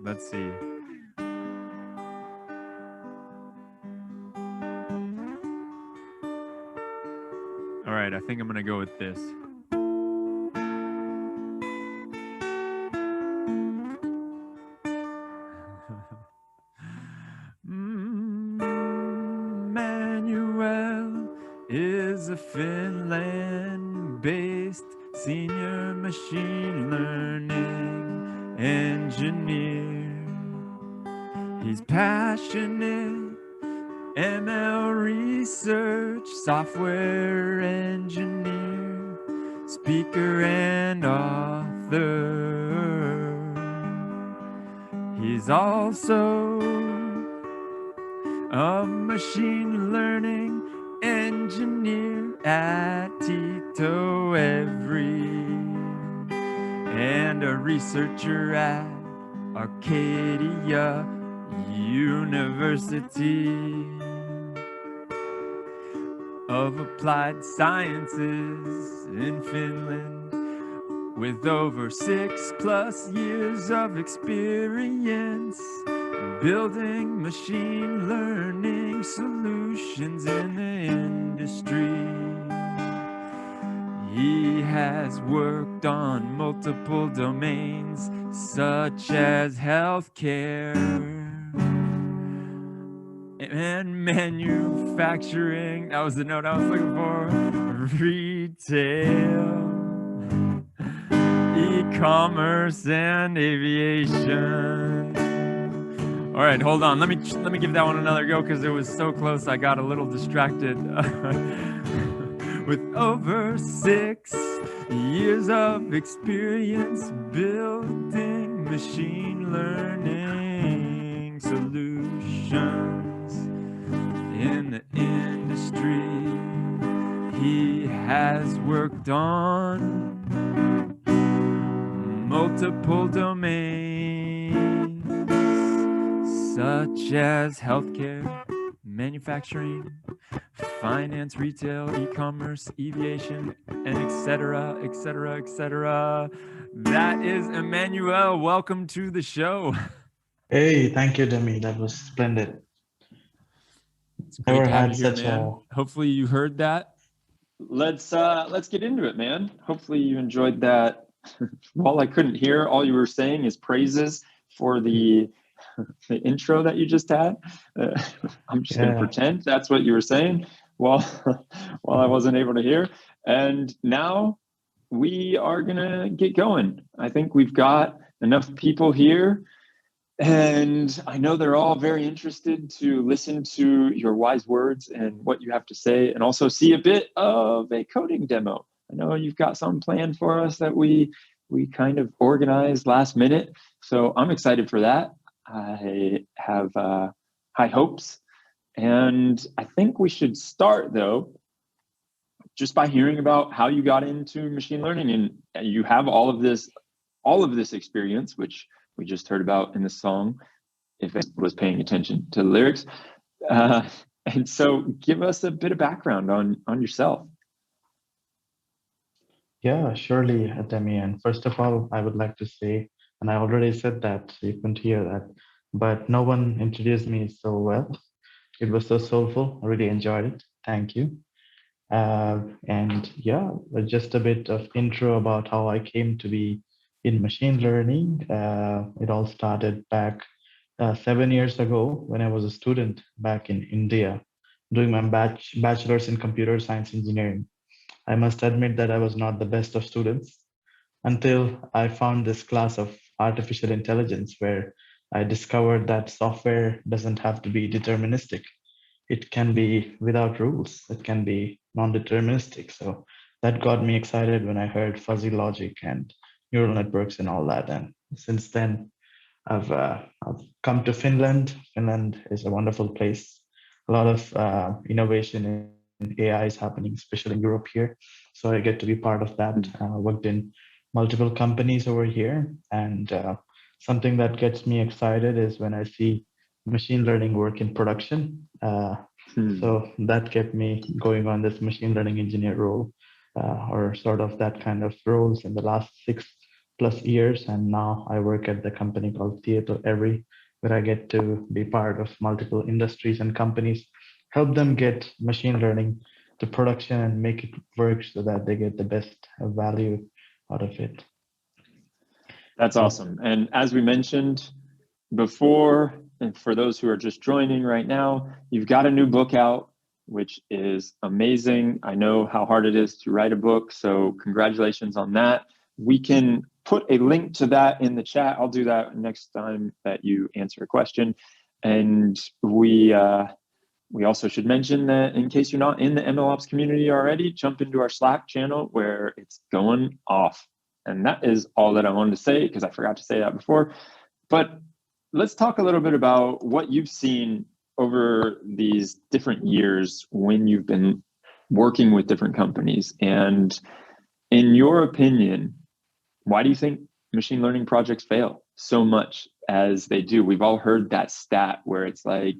Let's see. All right, I think I'm gonna go with this. Emmanuel is a Finland-based senior machine learning engineer. He's passionate ML research, software engineer, speaker and author. He's also a machine learning engineer at TietoEvry and a researcher at Arcada University of Applied Sciences in Finland, with over 6+ years of experience building machine learning solutions in the industry. He has worked on multiple domains such as healthcare and manufacturing. That was the note I was looking for. Retail, e-commerce, and aviation. All right, hold on. Let me give that one another go because it was so close. I got a little distracted. With over 6 years of experience building machine learning solutions in the industry, he has worked on multiple domains such as healthcare, manufacturing, finance, retail, e-commerce, aviation, and etc., etc., etc. That is Emmanuel. Welcome to the show. Hey, thank you, Demi. That was splendid. It's great to have Had you here, such man. Hopefully you heard that. Let's get into it, man. Hopefully you enjoyed that. While I couldn't hear, all you were saying is praises for the intro that you just had. I'm just going to pretend that's what you were saying while I wasn't able to hear. And now we are going to get going. I think we've got enough people here, and I know they're all very interested to listen to your wise words and what you have to say, and also see a bit of a coding demo. I know you've got something planned for us that we kind of organized last minute. So I'm excited for that. I have high hopes. And I think we should start, though, just by hearing about how you got into machine learning. And you have all of this experience, which we just heard about in the song, if it was paying attention to the lyrics. And so give us a bit of background on yourself. Yeah, surely, Demi. And first of all, I would like to say, and I already said that, so you couldn't hear that, but no one introduced me so well. It was so soulful. I really enjoyed it. Thank you. And yeah, just a bit of intro about how I came to be in machine learning. It all started back 7 years ago when I was a student back in India, doing my bachelor's in computer science engineering. I must admit that I was not the best of students until I found this class of artificial intelligence where I discovered that software doesn't have to be deterministic. It can be without rules. It can be non-deterministic. So that got me excited when I heard fuzzy logic and neural networks and all that. And since then, I've come to Finland. Finland is a wonderful place. A lot of innovation in AI is happening, especially in Europe here. So I get to be part of that. Worked in multiple companies over here. And something that gets me excited is when I see machine learning work in production. So that kept me going on this machine learning engineer role, or sort of that kind of roles in the last plus years, and now I work at the company called TietoEvry, where I get to be part of multiple industries and companies, help them get machine learning to production and make it work so that they get the best value out of it. That's awesome. And as we mentioned before, and for those who are just joining right now, you've got a new book out, which is amazing. I know how hard it is to write a book, so congratulations on that. We can put a link to that in the chat. I'll do that next time that you answer a question. And we also should mention that in case you're not in the MLOps community already, jump into our Slack channel where it's going off. And that is all that I wanted to say, because I forgot to say that before. But let's talk a little bit about what you've seen over these different years when you've been working with different companies. And in your opinion, why do you think machine learning projects fail so much as they do? We've all heard that stat where it's like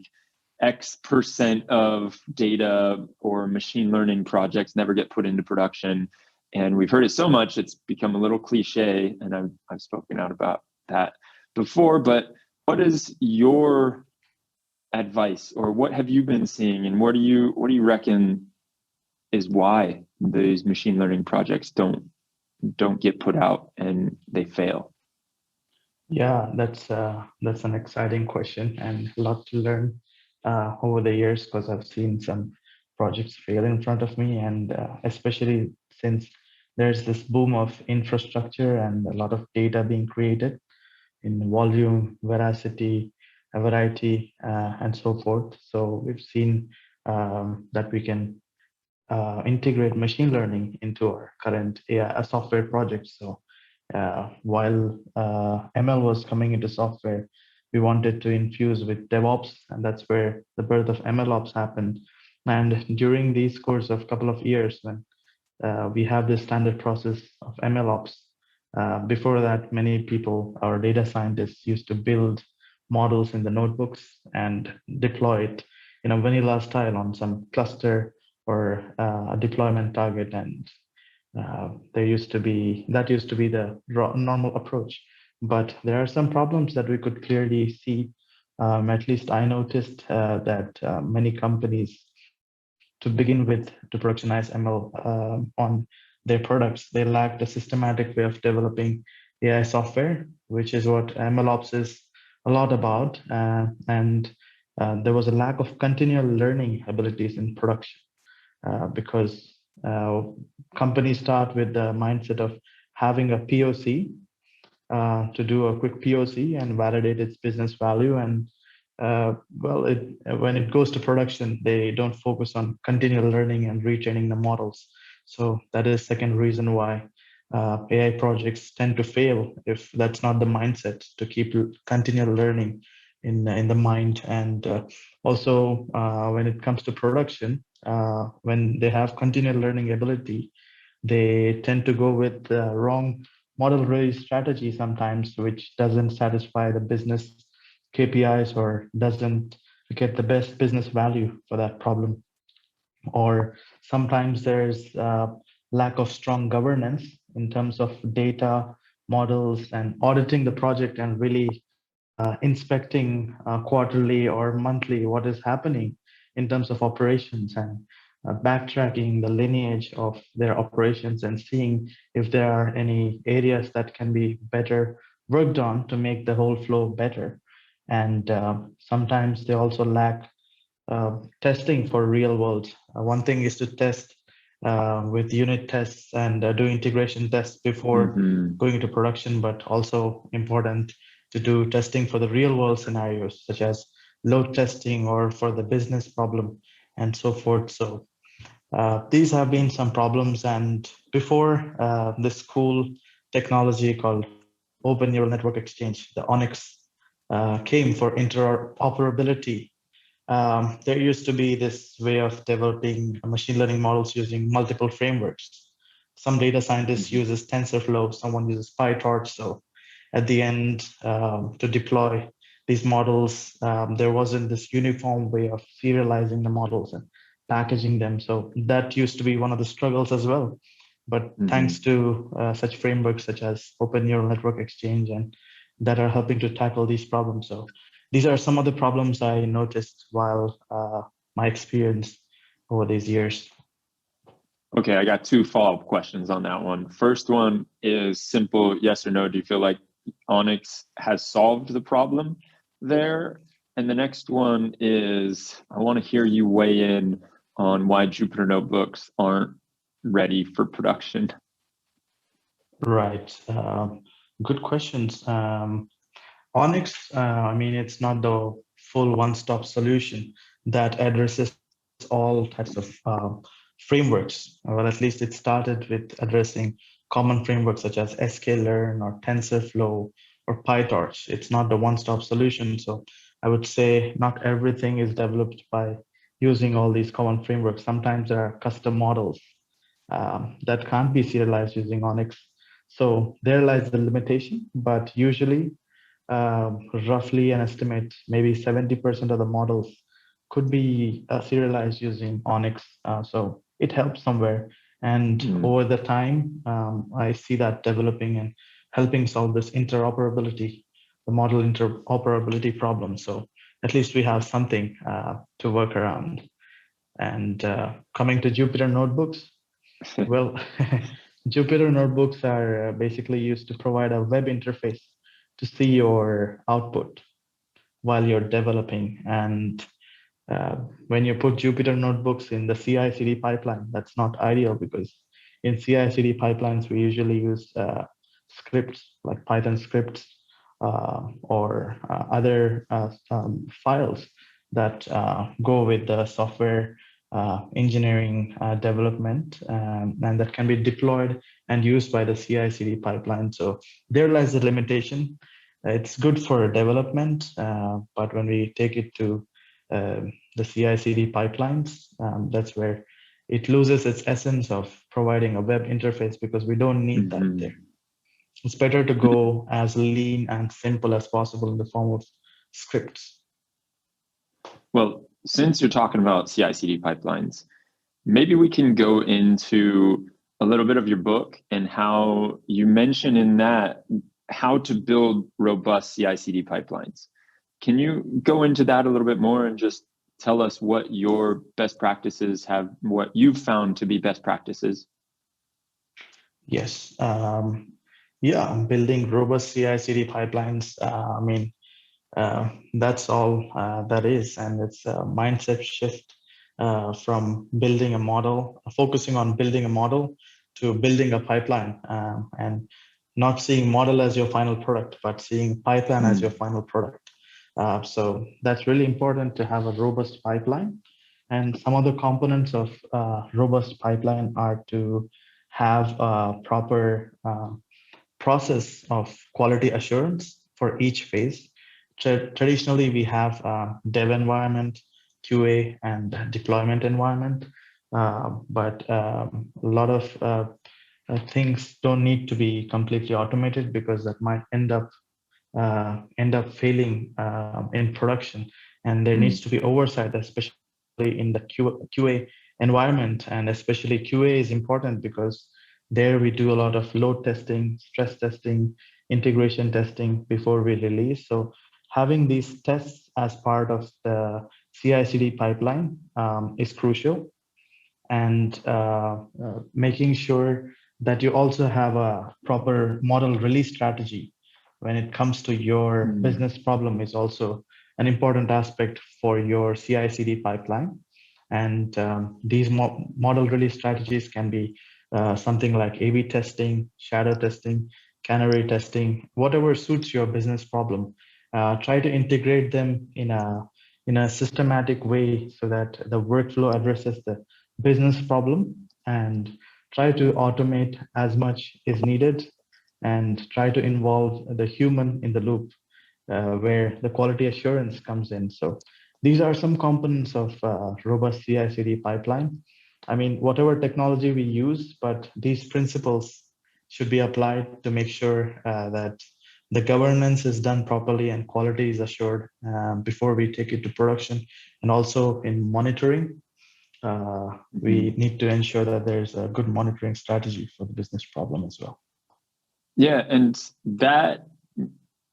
X% of data or machine learning projects never get put into production. And we've heard it so much, it's become a little cliche, and I've spoken out about that before, but what is your advice, or what have you been seeing, and what do you reckon is why these machine learning projects don't get put out and they fail? Yeah, that's an exciting question and a lot to learn over the years, because I've seen some projects fail in front of me, and especially since there's this boom of infrastructure and a lot of data being created in volume, veracity, variety, and so forth. So we've seen that we can integrate machine learning into our current AI software projects. So while ML was coming into software, we wanted to infuse with DevOps, and that's where the birth of MLOps happened. And during these course of couple of years, when we have this standard process of MLOps, before that, many people, our data scientists, used to build models in the notebooks and deploy it in a vanilla style on some cluster or a deployment target, and that used to be the normal approach. But there are some problems that we could clearly see. At least I noticed that many companies, to begin with, to productionize ML on their products, they lacked a systematic way of developing AI software, which is what MLOps is a lot about. And there was a lack of continual learning abilities in production, because companies start with the mindset of having a POC to do a quick POC and validate its business value. And when it goes to production, they don't focus on continual learning and retraining the models. So that is second reason why AI projects tend to fail, if that's not the mindset to keep continual learning in the mind. And also when it comes to production, when they have continual learning ability, they tend to go with the wrong model raise strategy sometimes, which doesn't satisfy the business KPIs or doesn't get the best business value for that problem. Or sometimes there's lack of strong governance in terms of data, models, and auditing the project, and really inspecting quarterly or monthly what is happening in terms of operations, and backtracking the lineage of their operations and seeing if there are any areas that can be better worked on to make the whole flow better. And sometimes they also lack testing for real world. One thing is to test with unit tests and do integration tests before going into production, but also important to do testing for the real world scenarios, such as load testing or for the business problem and so forth. So these have been some problems. And before this cool technology called Open Neural Network Exchange, the Onyx, came for interoperability, there used to be this way of developing machine learning models using multiple frameworks. Some data scientists uses TensorFlow, someone uses PyTorch. So at the end, to deploy these models, there wasn't this uniform way of serializing the models and packaging them. So that used to be one of the struggles as well. but thanks to such frameworks such as Open Neural Network Exchange and that are helping to tackle these problems. So these are some of the problems I noticed while my experience over these years. Okay, I got two follow-up questions on that one. First one is simple, yes or no. Do you feel like Onyx has solved the problem there? And the next one is, I want to hear you weigh in on why Jupyter notebooks aren't ready for production. Right. Good questions. Onyx, I mean, it's not the full one-stop solution that addresses all types of frameworks. Well, at least it started with addressing common frameworks such as sklearn or TensorFlow or PyTorch. It's not the one-stop solution. So I would say not everything is developed by using all these common frameworks. Sometimes there are custom models that can't be serialized using Onyx. So there lies the limitation, but usually roughly an estimate, maybe 70% of the models could be serialized using Onyx. So it helps somewhere. And over the time, I see that developing and helping solve this interoperability, the model interoperability problem. So at least we have something to work around. And coming to Jupyter notebooks, well, Jupyter notebooks are basically used to provide a web interface to see your output while you're developing. And when you put Jupyter notebooks in the CI/CD pipeline, that's not ideal because in CI/CD pipelines, we usually use scripts like Python scripts or other files that go with the software engineering development and that can be deployed and used by the CI/CD pipeline. So there lies the limitation. It's good for development, but when we take it to the CI/CD pipelines, that's where it loses its essence of providing a web interface because we don't need that there. It's better to go as lean and simple as possible in the form of scripts. Well, since you're talking about CI/CD pipelines, maybe we can go into a little bit of your book and how you mention in that how to build robust CI/CD pipelines. Can you go into that a little bit more and just tell us what your best practices have, what you've found to be best practices? Yes. Yeah, building robust CI/CD pipelines. I mean, that's all that is. And it's a mindset shift from building a model, focusing on building a model to building a pipeline and not seeing model as your final product, but seeing pipeline as your final product. So that's really important to have a robust pipeline. And some of the components of robust pipeline are to have a proper process of quality assurance for each phase. Traditionally, we have dev environment, QA, and deployment environment, but a lot of things don't need to be completely automated because that might end up failing in production, and there needs to be oversight, especially in the QA environment. And especially QA is important because there we do a lot of load testing, stress testing, integration testing before we release. So having these tests as part of the CI/CD pipeline is crucial, and making sure that you also have a proper model release strategy when it comes to your business problem is also an important aspect for your CI/CD pipeline. And these model release strategies can be something like A/B testing, shadow testing, canary testing, whatever suits your business problem. Try to integrate them in a systematic way so that the workflow addresses the business problem, and try to automate as much is needed, and try to involve the human in the loop where the quality assurance comes in. So these are some components of robust CI/CD pipeline. I mean, whatever technology we use, but these principles should be applied to make sure that the governance is done properly and quality is assured before we take it to production, and also in monitoring. we need to ensure that there's a good monitoring strategy for the business problem as well. Yeah, and that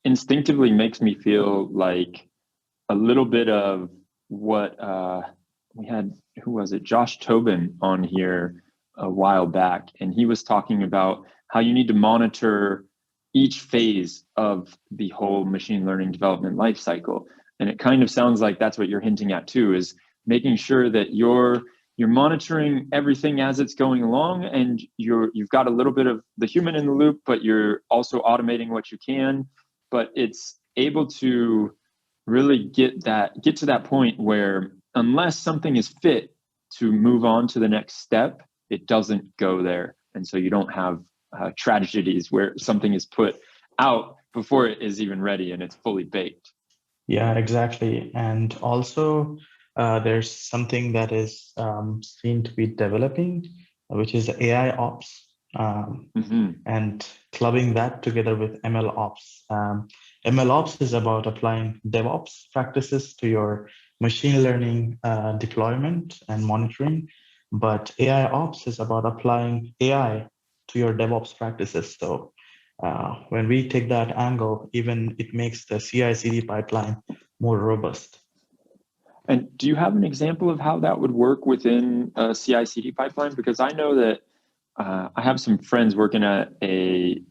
instinctively makes me feel like a little bit of what we had, who was it? Josh Tobin on here a while back, and he was talking about how you need to monitor each phase of the whole machine learning development lifecycle. And it kind of sounds like that's what you're hinting at too, is making sure that you're monitoring everything as it's going along, and you've got a little bit of the human in the loop, but you're also automating what you can. But it's able to really get to that point where unless something is fit to move on to the next step, it doesn't go there. And so you don't have tragedies where something is put out before it is even ready and it's fully baked. Yeah, exactly. And also, there's something that is seen to be developing, which is AIOps, and clubbing that together with MLOps. MLOps is about applying DevOps practices to your machine learning deployment and monitoring, but AIOps is about applying AI to your DevOps practices. So when we take that angle, even it makes the CI/CD pipeline more robust. And do you have an example of how that would work within a CI/CD pipeline? Because I know that I have some friends working at a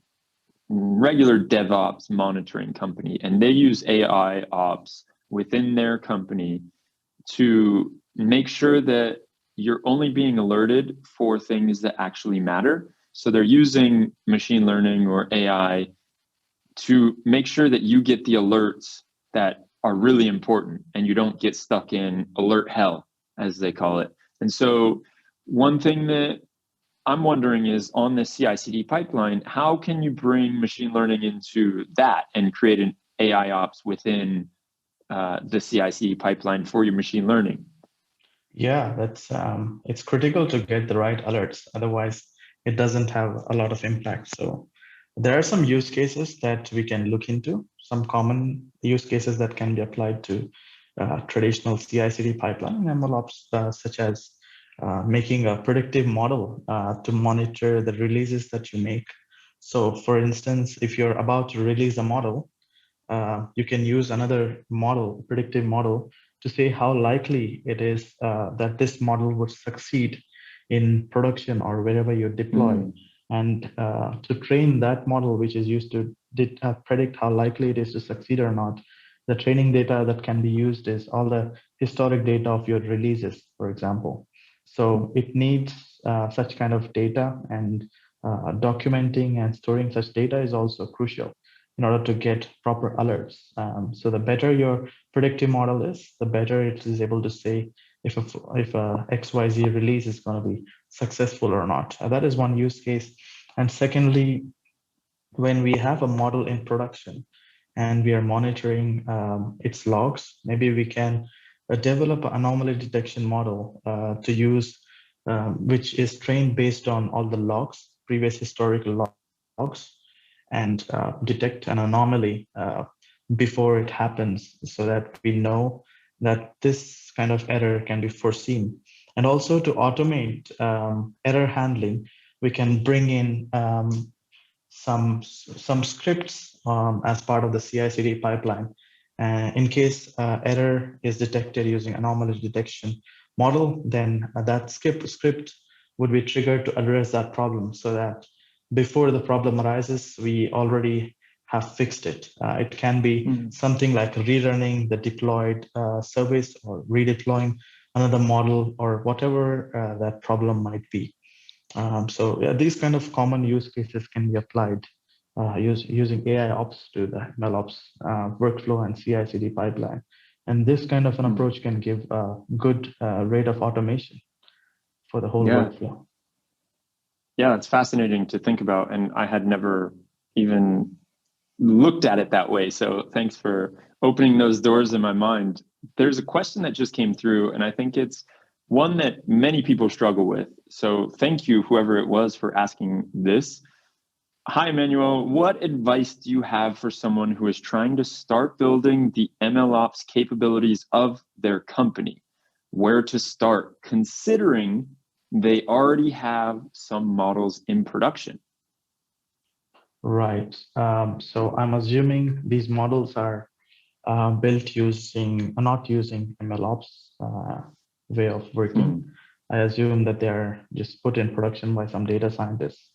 regular DevOps monitoring company, and they use AIOps within their company to make sure that you're only being alerted for things that actually matter. So they're using machine learning or AI to make sure that you get the alerts that are really important and you don't get stuck in alert hell, as they call it. And so one thing that I'm wondering is, on the CI/CD pipeline, how can you bring machine learning into that and create an AIOps within the CI/CD pipeline for your machine learning? Yeah, that's it's critical to get the right alerts. Otherwise, it doesn't have a lot of impact. So there are some use cases that we can look into, some common use cases that can be applied to traditional CI/CD pipeline and MLOps, such as making a predictive model to monitor the releases that you make. So for instance, if you're about to release a model, you can use another model, predictive model, to say how likely it is that this model would succeed in production or wherever you deploy. And to train that model, which is used to predict how likely it is to succeed or not, the training data that can be used is all the historic data of your releases, for example. So it needs such kind of data, and documenting and storing such data is also crucial in order to get proper alerts. So the better your predictive model is, the better it is able to say if a XYZ release is going to be successful or not. That is one use case. And secondly, when we have a model in production and we are monitoring its logs, maybe we can develop an anomaly detection model to use, which is trained based on all the logs, previous historical logs, and detect an anomaly before it happens, so that we know that this kind of error can be foreseen. And also to automate error handling, we can bring in some scripts as part of the CI/CD pipeline. In case error is detected using anomaly detection model, then that script would be triggered to address that problem, so that before the problem arises, we already have fixed it. It can be something like rerunning the deployed service, or redeploying another model, or whatever that problem might be. So yeah, these kind of common use cases can be applied using AIOps to the MLOps workflow and CI/CD pipeline. And this kind of an approach can give a good rate of automation for the whole workflow. Yeah, it's fascinating to think about, and I had never even looked at it that way. So thanks for opening those doors in my mind. There's a question that just came through, and I think it's one that many people struggle with. So thank you, whoever it was, for asking this. Hi, Emmanuel. What advice do you have for someone who is trying to start building the MLOps capabilities of their company? where to start, considering they already have some models in production? Right. So I'm assuming these models are built not using MLOps way of working. I assume that they are just put in production by some data scientists.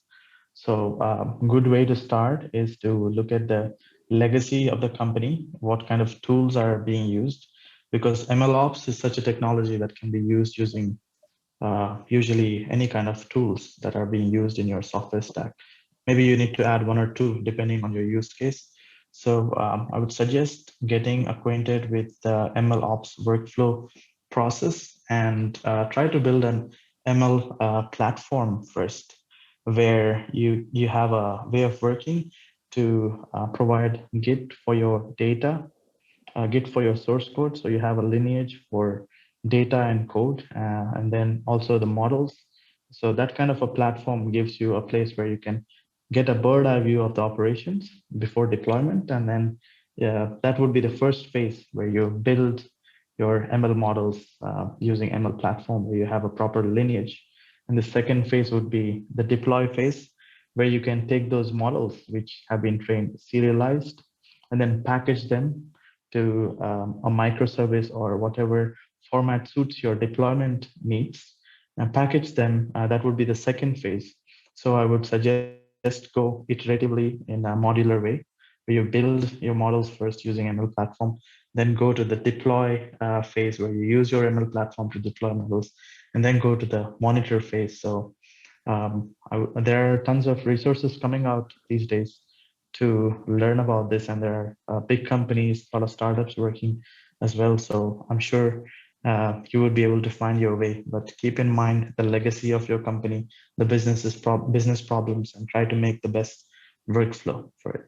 So good way to start is to look at the legacy of the company, what kind of tools are being used, because MLOps is such a technology that can be used using usually any kind of tools that are being used in your software stack. Maybe you need to add one or two depending on your use case. So I would suggest getting acquainted with the MLOps workflow process and try to build an ML platform first, where you have a way of working to provide Git for your data, Git for your source code. So you have a lineage for data and code, and then also the models. So that kind of a platform gives you a place where you can get a bird eye view of the operations before deployment. And then that would be the first phase where you build your ML models using ML platform, where you have a proper lineage. And the second phase would be the deploy phase, where you can take those models which have been trained serialized and then package them to a microservice or whatever format suits your deployment needs and package them. That would be the second phase. So I would suggest go iteratively in a modular way, where you build your models first using ML platform, then go to the deploy phase where you use your ML platform to deploy models, and then go to the monitor phase. So there are tons of resources coming out these days to learn about this, and there are big companies, a lot of startups working as well. So I'm sure you would be able to find your way, but keep in mind the legacy of your company, the business problems, and try to make the best workflow for it.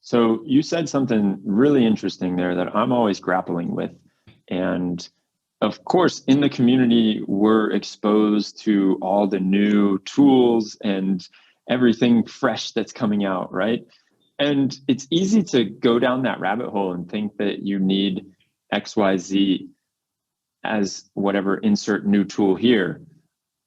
So you said something really interesting there that I'm always grappling with. And of course, in the community, we're exposed to all the new tools and everything fresh that's coming out, right? And it's easy to go down that rabbit hole and think that you need XYZ as whatever insert new tool here.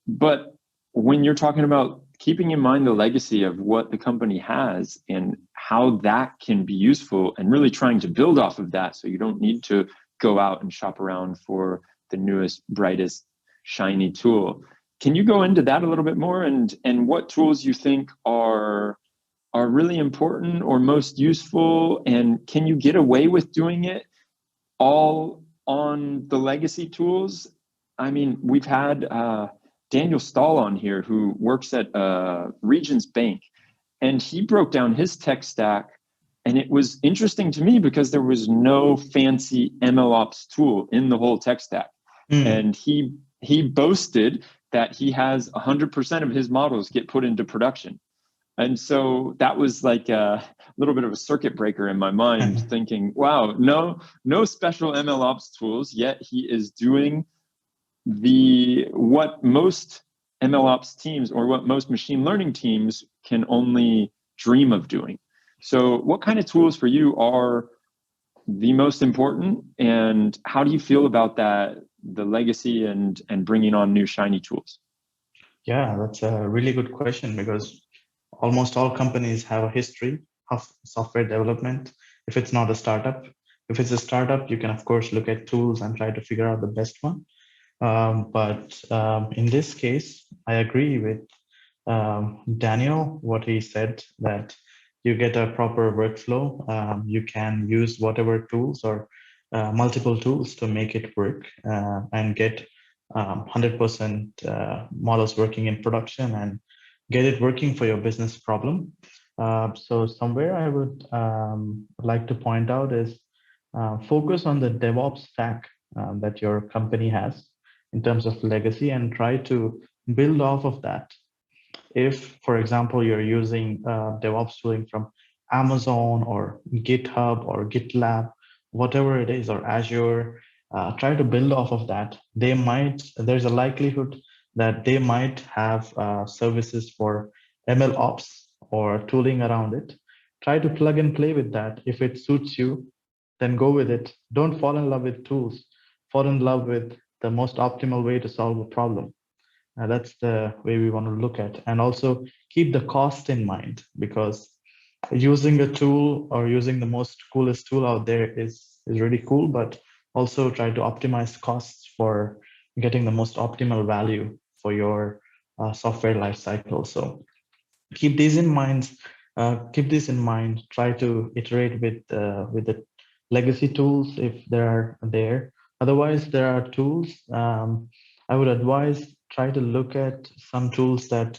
But when you're talking about keeping in mind the legacy of what the company has and how that can be useful and really trying to build off of that, so you don't need to go out and shop around for the newest, brightest, shiny tool. Can you go into that a little bit more and what tools you think are really important or most useful? And can you get away with doing it all on the legacy tools? I mean, we've had Daniel Stahl on here, who works at Regions Bank, and he broke down his tech stack. And it was interesting to me because there was no fancy MLOps tool in the whole tech stack. And he boasted that he has 100% of his models get put into production. And so that was like a little bit of a circuit breaker in my mind, thinking, wow, no special MLOps tools, yet he is doing what most MLOps teams or what most machine learning teams can only dream of doing. So what kind of tools for you are the most important, and how do you feel about that, the legacy and bringing on new shiny tools? Yeah, that's a really good question, because almost all companies have a history of software development. If it's not a startup, if it's a startup, you can of course look at tools and try to figure out the best one. But in this case, I agree with Daniel, what he said, that you get a proper workflow. You can use whatever tools or multiple tools to make it work and get 100% models working in production and get it working for your business problem. So somewhere I would like to point out is focus on the DevOps stack that your company has in terms of legacy and try to build off of that. If, for example, you're using DevOps tooling from Amazon or GitHub or GitLab, whatever it is, or Azure, try to build off of that. There's a likelihood that they might have services for MLOps or tooling around it. Try to plug and play with that. If it suits you, then go with it. Don't fall in love with tools. fall in love with the most optimal way to solve a problem. That's the way we want to look at, and also keep the cost in mind, because using a tool or using the most coolest tool out there is really cool, but also try to optimize costs for getting the most optimal value for your software lifecycle. So keep these in mind. Keep this in mind. Try to iterate with the legacy tools if they are there. Otherwise, there are tools. I would advise try to look at some tools that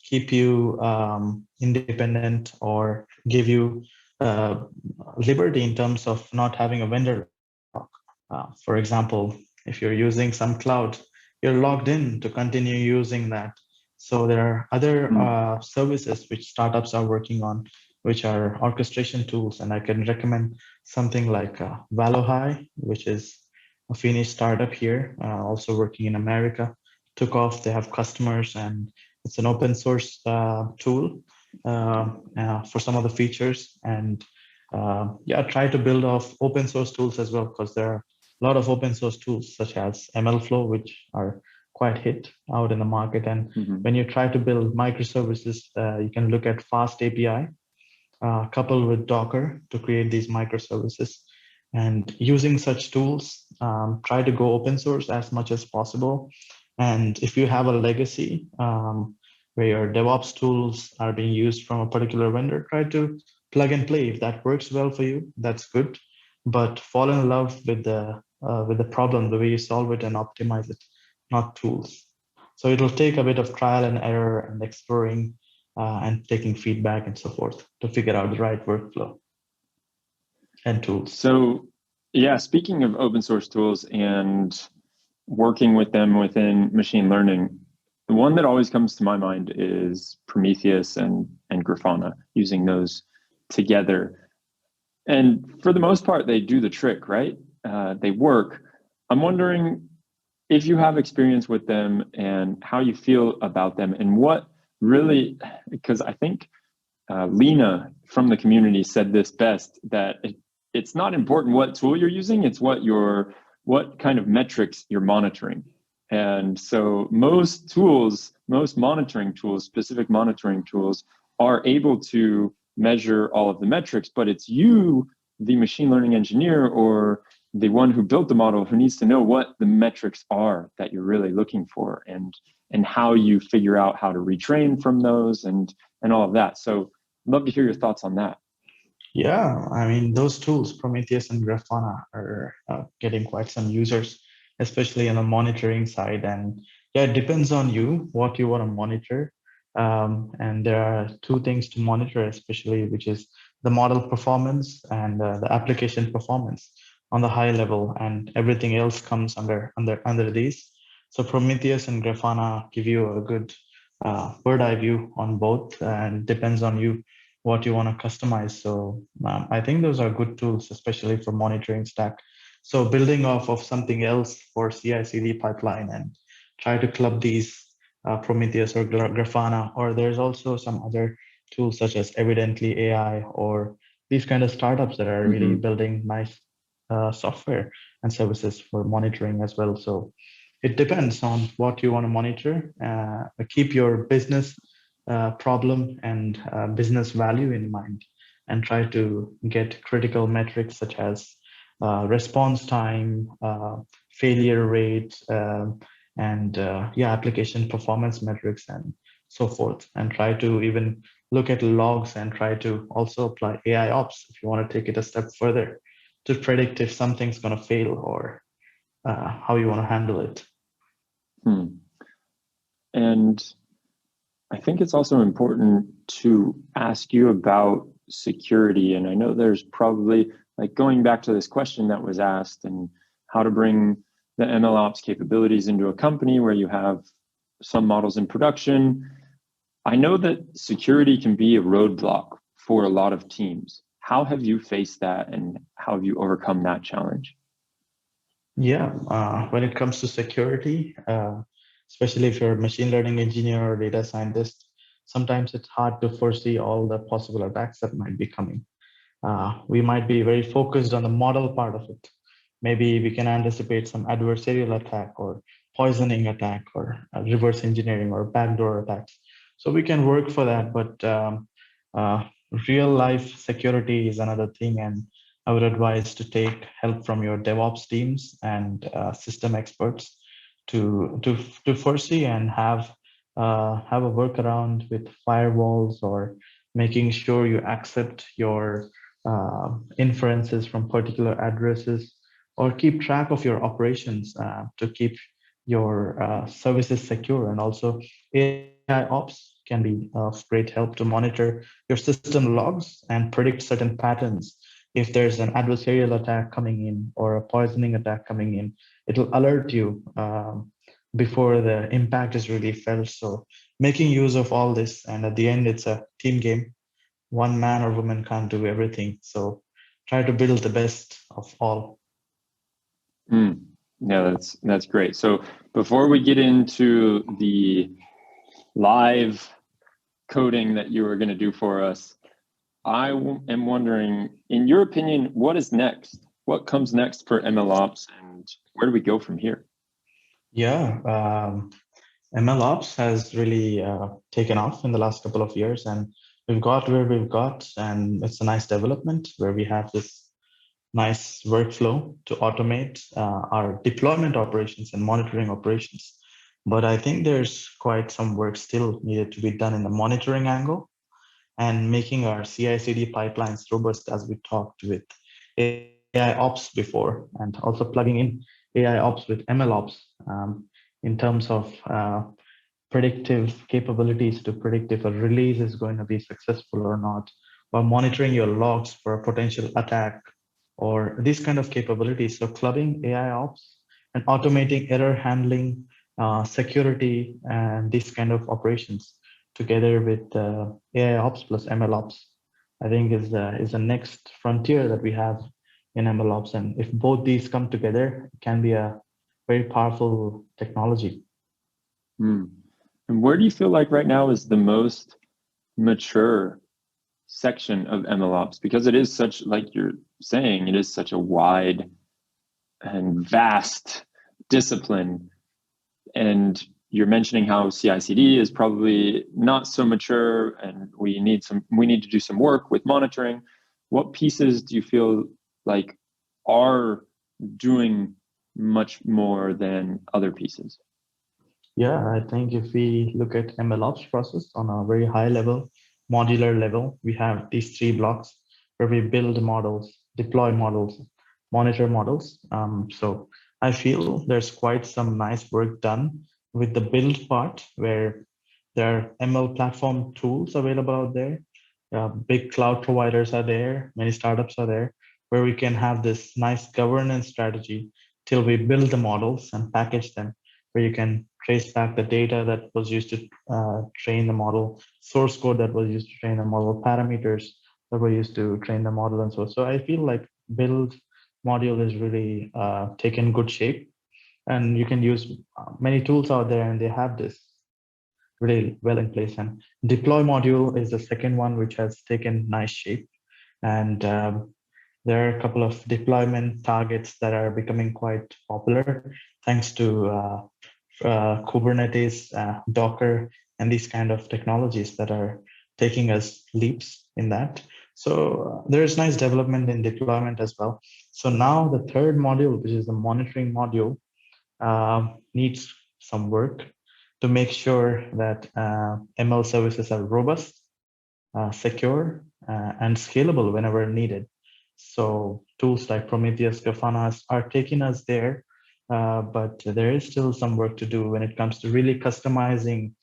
keep you independent or give you liberty in terms of not having a vendor lock. For example, if you're using some cloud, you're logged in to continue using that. So there are other services which startups are working on, which are orchestration tools, and I can recommend something like Valohai, which is a Finnish startup here, also working in America. Took off, they have customers, and it's an open source tool for some of the features. And yeah, try to build off open source tools as well, because there are a lot of open source tools such as MLFlow, which are quite hit out in the market. And when you try to build microservices, you can look at FastAPI coupled with Docker to create these microservices. And using such tools, try to go open source as much as possible. And if you have a legacy where your DevOps tools are being used from a particular vendor, try to plug and play. If that works well for you, that's good. But fall in love with the problem, the way you solve it and optimize it, not tools. So it'll take a bit of trial and error and exploring and taking feedback and so forth to figure out the right workflow and tools. So yeah, speaking of open source tools and working with them within machine learning, the one that always comes to my mind is Prometheus and Grafana, using those together. And for the most part, they do the trick, right? They work. I'm wondering if you have experience with them and how you feel about them, and what really, because I think Lena from the community said this best, that it's not important what tool you're using, it's what kind of metrics you're monitoring. And so most tools, most monitoring tools, specific monitoring tools, are able to measure all of the metrics, but it's you, the machine learning engineer or the one who built the model, who needs to know what the metrics are that you're really looking for, and how you figure out how to retrain from those and all of that. So I'd love to hear your thoughts on that. Yeah, I mean, those tools, Prometheus and Grafana, are getting quite some users, especially on the monitoring side. And yeah, it depends on you, what you want to monitor. And there are two things to monitor, especially, which is the model performance and the application performance on the high level, and everything else comes under these. So Prometheus and Grafana give you a good bird eye view on both, and depends on you what you want to customize. So I think those are good tools, especially for monitoring stack. So building off of something else for CI/CD pipeline, and try to club these Prometheus or Grafana, or there's also some other tools such as Evidently AI, or these kind of startups that are really building nice software and services for monitoring as well. So it depends on what you want to monitor. Keep your business problem and business value in mind, and try to get critical metrics such as response time, failure rate, and yeah, application performance metrics and so forth. And try to even look at logs, and try to also apply AIOps if you want to take it a step further to predict if something's going to fail, or how you want to handle it. And I think it's also important to ask you about security. And I know there's probably, like, going back to this question that was asked, and how to bring the MLOps capabilities into a company where you have some models in production. I know that security can be a roadblock for a lot of teams. How have you faced that, and how have you overcome that challenge? Yeah, when it comes to security, especially if you're a machine learning engineer or data scientist, sometimes it's hard to foresee all the possible attacks that might be coming. We might be very focused on the model part of it, maybe we can anticipate some adversarial attack or poisoning attack or reverse engineering or backdoor attacks. So we can work for that, but uh, real life security is another thing. And I would advise to take help from your DevOps teams and system experts to foresee and have a workaround with firewalls or making sure you accept your inferences from particular addresses, or keep track of your operations to keep your services secure. And also AIOps can be of great help to monitor your system logs and predict certain patterns. If there's an adversarial attack coming in or a poisoning attack coming in, it'll alert you before the impact is really felt. So making use of all this, and at the end, it's a team game. One man or woman can't do everything. So try to build the best of all. Yeah, that's great. So before we get into the live coding that you were going to do for us, I am wondering, in your opinion, what is next? What comes next for MLOps, and where do we go from here? Yeah, MLOps has really taken off in the last couple of years, and we've got where we've got, and it's a nice development where we have this nice workflow to automate our deployment operations and monitoring operations. But I think there's quite some work still needed to be done in the monitoring angle and making our CI/CD pipelines robust, as we talked with AIOps before, and also plugging in AIOps with MLOps in terms of predictive capabilities to predict if a release is going to be successful or not, or monitoring your logs for a potential attack, or these kind of capabilities. So clubbing AIOps and automating error handling, security, and these kind of operations together with AIOps plus MLOps, I think is the next frontier that we have in MLOps. And if both these come together, it can be a very powerful technology. And where do you feel like right now is the most mature section of MLOps? Because it is such, like you're saying, it is such a wide and vast discipline. And you're mentioning how CI/CD is probably not so mature, and we need to do some work with monitoring. What pieces do you feel like are doing much more than other pieces? Yeah, I think if we look at MLOps process on a very high level, modular level, we have these 3 blocks where we build models, deploy models, monitor models. So I feel there's quite some nice work done with the build part, where there are ML platform tools available out there. Big cloud providers are there, many startups are there, where we can have this nice governance strategy till we build the models and package them, where you can trace back the data that was used to train the model, source code that was used to train the model, parameters that were used to train the model, and so on. So I feel like build module is really taken good shape, and you can use many tools out there, and they have this really well in place. And deploy module is the second one, which has taken nice shape. And there are a couple of deployment targets that are becoming quite popular thanks to Kubernetes, Docker, and these kind of technologies that are taking us leaps in that. So there is nice development in deployment as well. So now the third module, which is the monitoring module, needs some work to make sure that ML services are robust, secure, and scalable whenever needed. So tools like Prometheus, Grafana are taking us there, but there is still some work to do when it comes to really customizing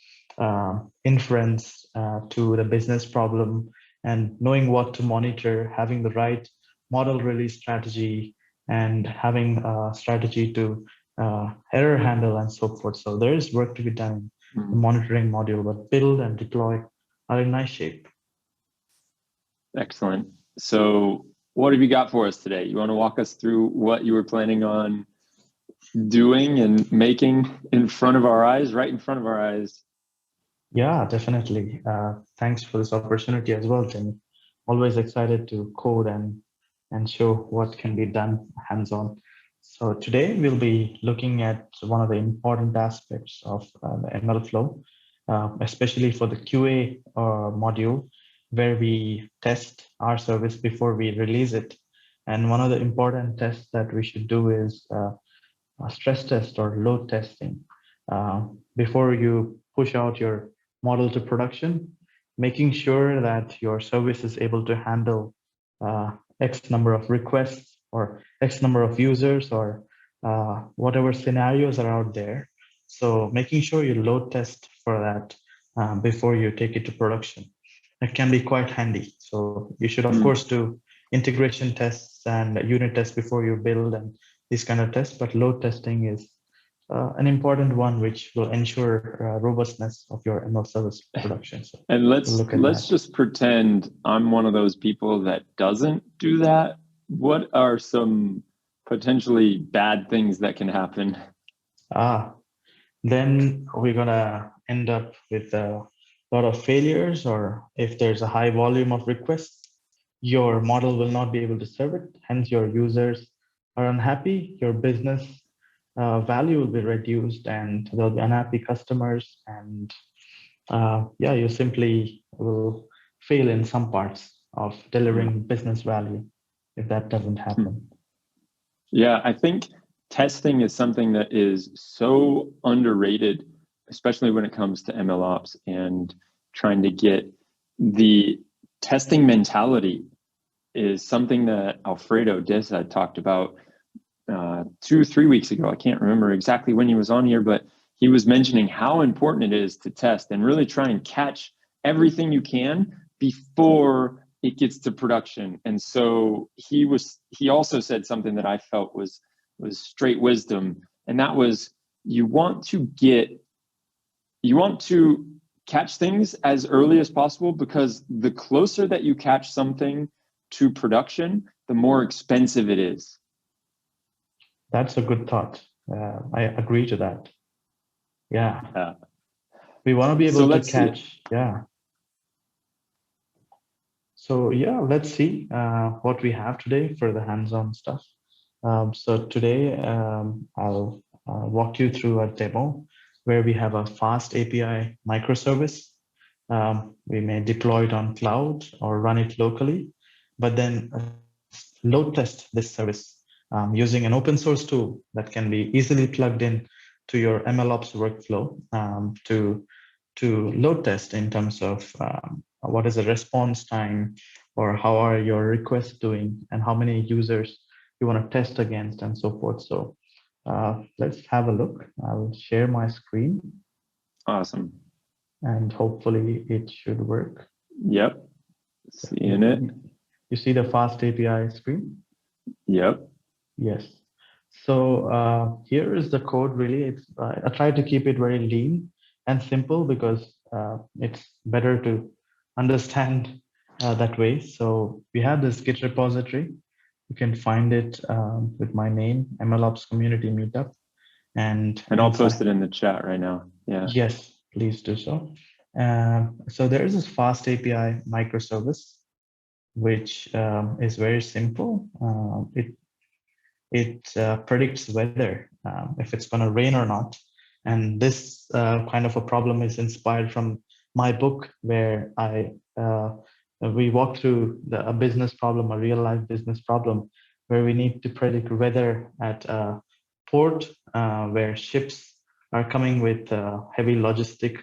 inference to the business problem, and knowing what to monitor, having the right model release strategy, and having a strategy to error handle and so forth. So there is work to be done in the monitoring module, but build and deploy are in nice shape. Excellent. So what have you got for us today? You want to walk us through what you were planning on doing and making in front of our eyes, right in front of our eyes? Yeah, definitely. Thanks for this opportunity as well, Timmy. Always excited to code and show what can be done hands-on. So today we'll be looking at one of the important aspects of the MLFlow, especially for the QA module, where we test our service before we release it. And one of the important tests that we should do is a stress test or load testing. Before you push out your model to production, making sure that your service is able to handle X number of requests or X number of users or whatever scenarios are out there. So making sure you load test for that before you take it to production. It can be quite handy. So you should, of course, do integration tests and unit tests before you build and these kind of tests, but load testing is an important one, which will ensure robustness of your ML service production. So and let's just pretend I'm one of those people that doesn't do that. What are some potentially bad things that can happen? Then we're gonna end up with a lot of failures, or if there's a high volume of requests, your model will not be able to serve it. Hence, your users are unhappy, your business value will be reduced, and there'll be unhappy customers, and yeah, you simply will fail in some parts of delivering business value if that doesn't happen. Yeah, I think testing is something that is so underrated, especially when it comes to MLOps and trying to get the testing mentality is something that Alfredo Deza talked about 2-3 weeks ago. I can't remember exactly when he was on here, but he was mentioning how important it is to test and really try and catch everything you can before it gets to production. And so he also said something that I felt was straight wisdom, and that was you want to catch things as early as possible, because the closer that you catch something to production, the more expensive it is. That's a good thought. I agree to that. Yeah. We want to be able to catch. Yeah. So yeah, let's see what we have today for the hands-on stuff. So today I'll walk you through a demo where we have a FastAPI microservice. We may deploy it on cloud or run it locally, but then load test this service using an open source tool that can be easily plugged in to your MLOps workflow to load test in terms of what is the response time, or how are your requests doing, and how many users you want to test against, and so forth. So let's have a look. I'll share my screen. Awesome. And hopefully it should work. Yep. Seeing it. You see the FastAPI screen? Yep. Yes. So here is the code. Really, I tried to keep it very lean and simple because it's better to understand that way. So we have this Git repository. You can find it with my name, MLOps.community Meetup. And I'll post it in the chat right now. Yeah. Yes, please do so. So there is this FastAPI microservice, which is very simple. It predicts weather, if it's going to rain or not. And this kind of a problem is inspired from my book, where we walk through a business problem, a real life business problem, where we need to predict weather at a port where ships are coming with heavy logistic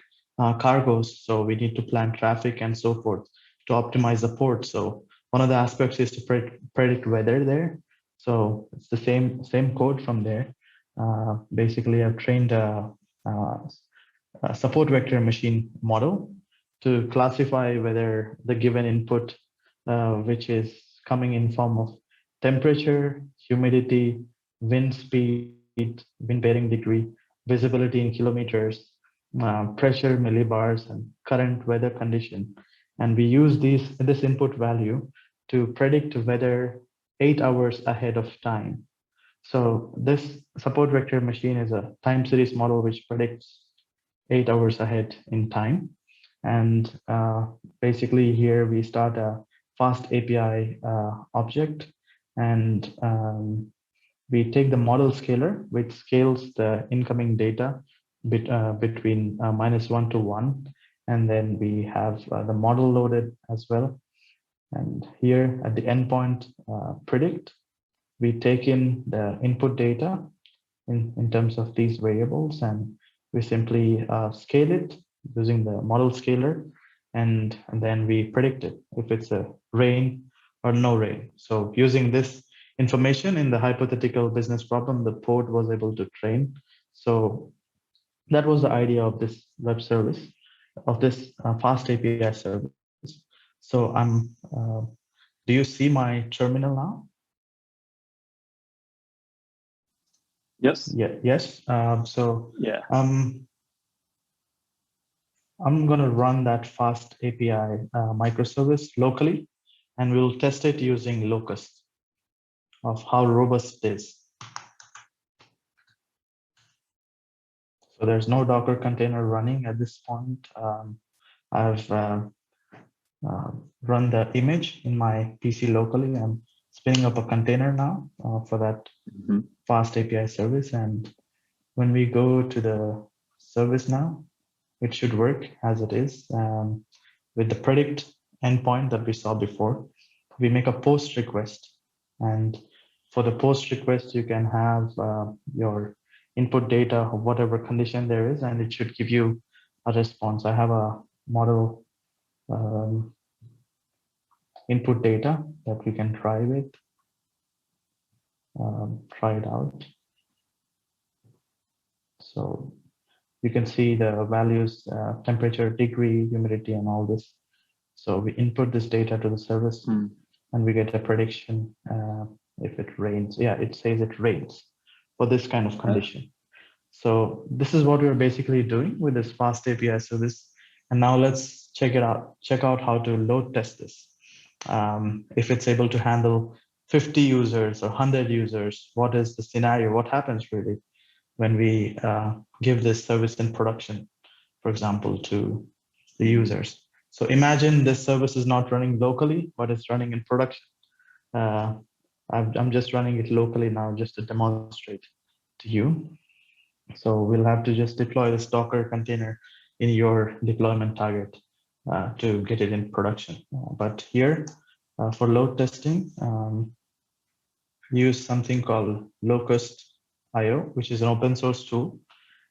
cargoes. So we need to plan traffic and so forth to optimize the port. So one of the aspects is to predict weather there. So it's the same code from there. Basically, I've trained a support vector machine model to classify whether the given input, which is coming in form of temperature, humidity, wind speed, wind bearing degree, visibility in kilometers, pressure millibars, and current weather condition. And we use this input value to predict weather 8 hours ahead of time. So this support vector machine is a time series model which predicts 8 hours ahead in time. And basically here we start a FastAPI object, and we take the model scaler, which scales the incoming data between -1 to 1. And then we have the model loaded as well. And here at the endpoint predict, we take in the input data in terms of these variables, and we simply scale it using the model scaler, and then we predict it if it's a rain or no rain. So using this information in the hypothetical business problem, the pod was able to train. So that was the idea of this web service, of this FastAPI service. So do you see my terminal now? Yes. Yeah. Yes. Yeah. I'm going to run that FastAPI microservice locally, and we'll test it using Locust of how robust it is. So there's no Docker container running at this point. I've run the image in my PC locally. I'm spinning up a container now for that FastAPI service. And when we go to the service now, it should work as it is. With the predict endpoint that we saw before, we make a post request. And for the post request, you can have your input data of whatever condition there is, and it should give you a response. I have a model input data that we can try with, try it out. So you can see the values, temperature, degree, humidity, and all this. So we input this data to the service and we get a prediction if it rains. Yeah, it says it rains for this kind of condition. So this is what we're basically doing with this FastAPI service. And now let's check it out. Check out how to load test this. If it's able to handle 50 users or 100 users, what is the scenario? What happens really when we give this service in production, for example, to the users? So imagine this service is not running locally, but it's running in production. I'm just running it locally now just to demonstrate to you. So we'll have to just deploy this Docker container in your deployment target to get it in production. But here for load testing, use something called Locust IO, which is an open source tool.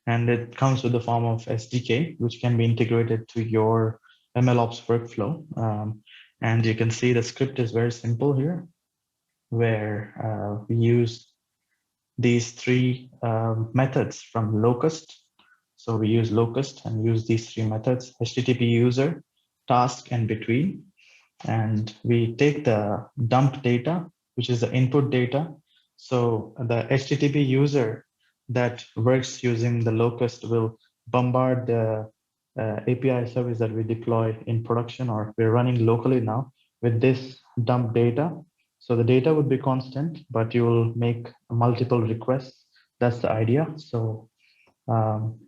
And it comes with the form of SDK, which can be integrated to your MLOps workflow. And you can see the script is very simple here, where we use these three methods from Locust. So we use Locust and use these three methods: HTTP user, task, and between. And we take the dump data, which is the input data. So the HTTP user that works using the Locust will bombard the API service that we deploy in production, or we're running locally now, with this dump data. So the data would be constant, but you will make multiple requests. That's the idea. So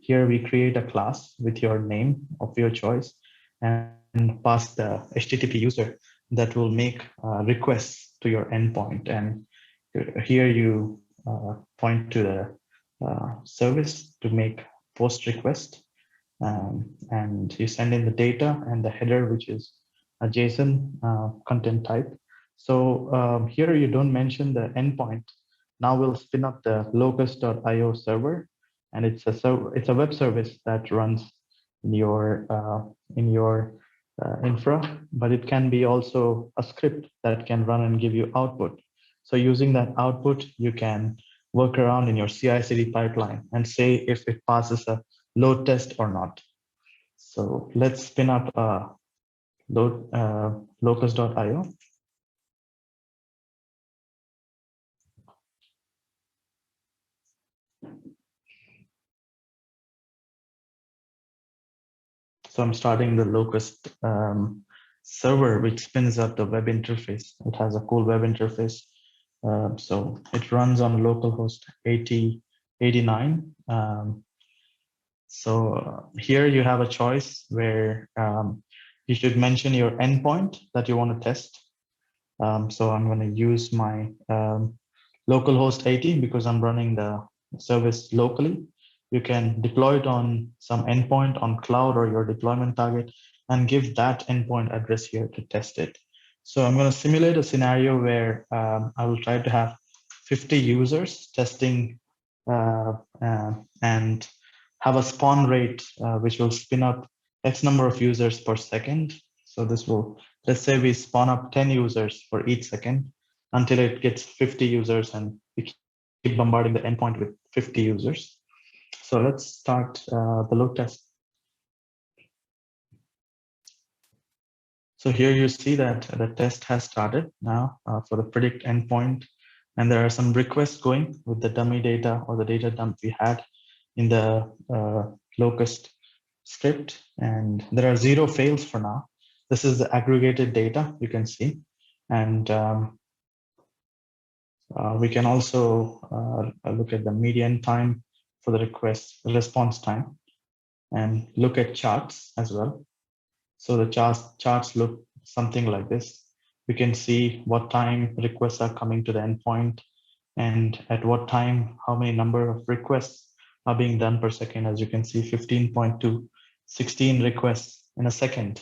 here we create a class with your name of your choice and pass the HTTP user that will make requests to your endpoint. And here you point to the service to make post request. And you send in the data and the header, which is a JSON content type. So here you don't mention the endpoint. Now we'll spin up the locust.io server, and it's a web service that runs in your infra, but it can be also a script that can run and give you output. So using that output, you can work around in your CI/CD pipeline and say if it passes a load test or not. So let's spin up locust.io. So I'm starting the Locust server, which spins up the web interface. It has a cool web interface. So it runs on localhost 8089. So here you have a choice where you should mention your endpoint that you want to test. So I'm going to use my localhost 80 because I'm running the service locally. You can deploy it on some endpoint on cloud or your deployment target and give that endpoint address here to test it. So I'm going to simulate a scenario where I will try to have 50 users testing and have a spawn rate which will spin up X number of users per second. So this will, let's say we spawn up 10 users for each second until it gets 50 users and we keep bombarding the endpoint with 50 users. So let's start the load test. So here you see that the test has started now for the predict endpoint. And there are some requests going with the dummy data or the data dump we had in the Locust script. And there are 0 fails for now. This is the aggregated data you can see. And we can also look at the median time for the response time and look at charts as well. So the charts look something like this. We can see what time requests are coming to the endpoint and at what time, how many number of requests are being done per second. As you can see, 15.2, 16 requests in a second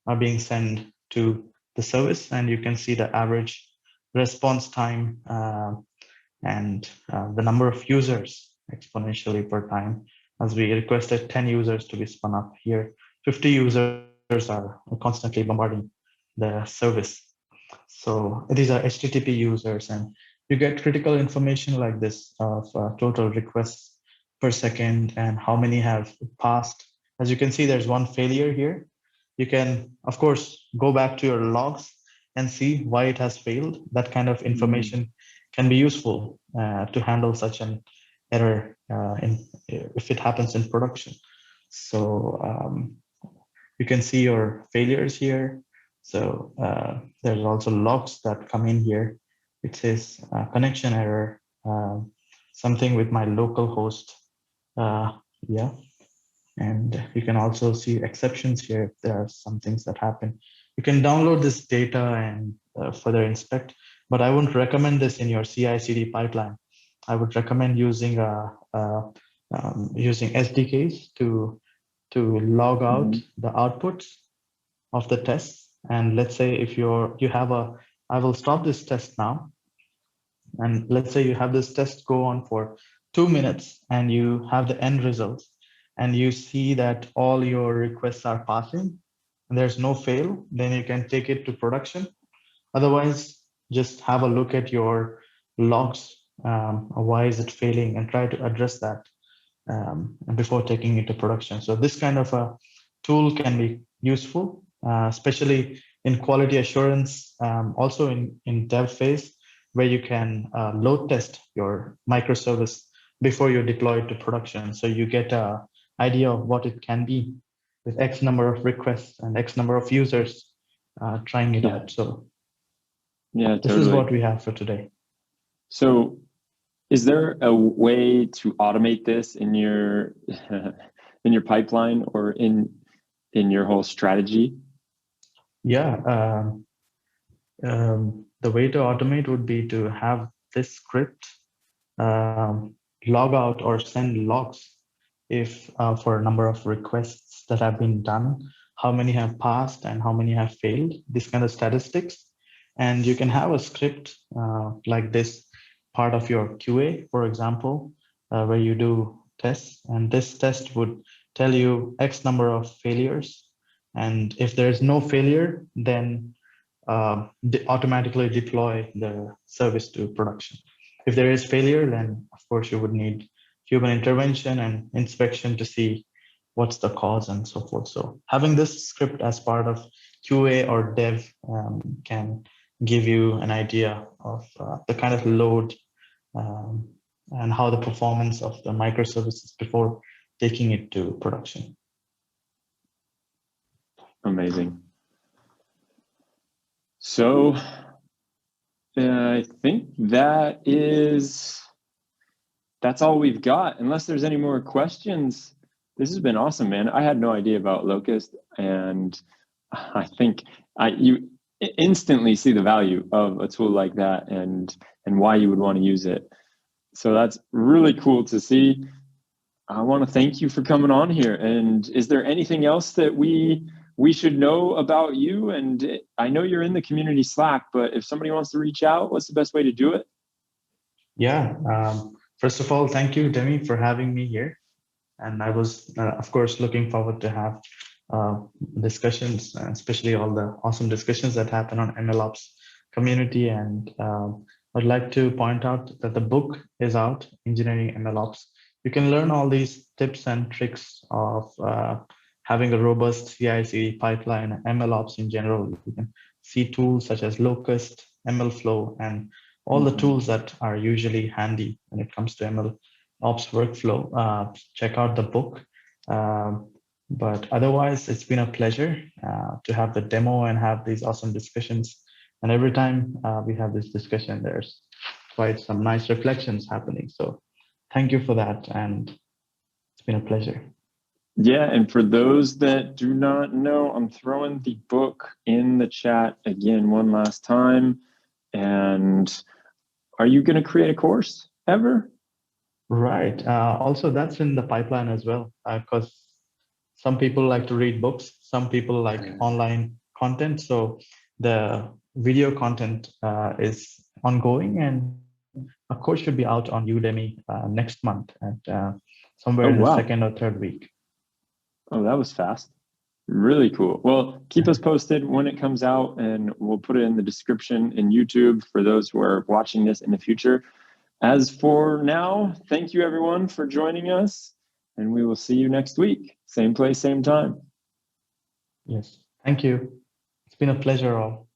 are being sent to the service. And you can see the average response time and the number of users exponentially per time. As we requested 10 users to be spun up here, 50 users are constantly bombarding the service. So these are HTTP users, and you get critical information like this of total requests per second and how many have passed. As you can see, there's one failure here. You can, of course, go back to your logs and see why it has failed. That kind of information can be useful to handle such an error if it happens in production. So you can see your failures here. So there's also logs that come in here. It says connection error, something with my local host. Yeah. And you can also see exceptions here if there are some things that happen. You can download this data and further inspect, but I wouldn't recommend this in your CI/CD pipeline. I would recommend using using SDKs to log out the outputs of the tests. And let's say if you have I will stop this test now. And let's say you have this test go on for 2 minutes and you have the end results and you see that all your requests are passing and there's no fail, then you can take it to production. Otherwise, just have a look at your logs. Why is it failing, and try to address that before taking it to production. So this kind of a tool can be useful, especially in quality assurance, also in dev phase, where you can load test your microservice before you deploy it to production. So you get an idea of what it can be with X number of requests and X number of users trying it out. So yeah, this is what we have for today. So is there a way to automate this in your in your pipeline or in your whole strategy? Yeah, the way to automate would be to have this script log out or send logs if for a number of requests that have been done, how many have passed and how many have failed, this kind of statistics. And you can have a script like this part of your QA, for example, where you do tests, and this test would tell you X number of failures. And if there's no failure, then automatically deploy the service to production. If there is failure, then of course you would need human intervention and inspection to see what's the cause and so forth. So having this script as part of QA or dev can give you an idea of the kind of load and how the performance of the microservices before taking it to production. Amazing. So I think that's all we've got, unless there's any more questions. This has been awesome, man. I had no idea about Locust, and I think instantly see the value of a tool like that and why you would want to use it. So that's really cool to see. I want to thank you for coming on here. And is there anything else that we should know about you? And I know you're in the community Slack, but if somebody wants to reach out, what's the best way to do it? Yeah. First of all, thank you, Demi, for having me here. And I was, of course, looking forward to have discussions, especially all the awesome discussions that happen on MLOps community. And I'd like to point out that the book is out, Engineering MLOps. You can learn all these tips and tricks of having a robust CI/CD pipeline, MLOps in general. You can see tools such as Locust, MLFlow, and all the tools that are usually handy when it comes to MLOps workflow. Check out the book. But otherwise, it's been a pleasure to have the demo and have these awesome discussions. And every time we have this discussion, there's quite some nice reflections happening. So thank you for that. And it's been a pleasure. Yeah, and for those that do not know, I'm throwing the book in the chat again one last time. And are you going to create a course ever? Right. Also, that's in the pipeline as well, because some people like to read books, some people like online content. So the video content is ongoing, and a course should be out on Udemy next month at somewhere in the second or third week. Oh, that was fast. Really cool. Well, keep us posted when it comes out, and we'll put it in the description in YouTube for those who are watching this in the future. As for now, thank you everyone for joining us, and we will see you next week. Same place, same time. Yes. Thank you. It's been a pleasure all.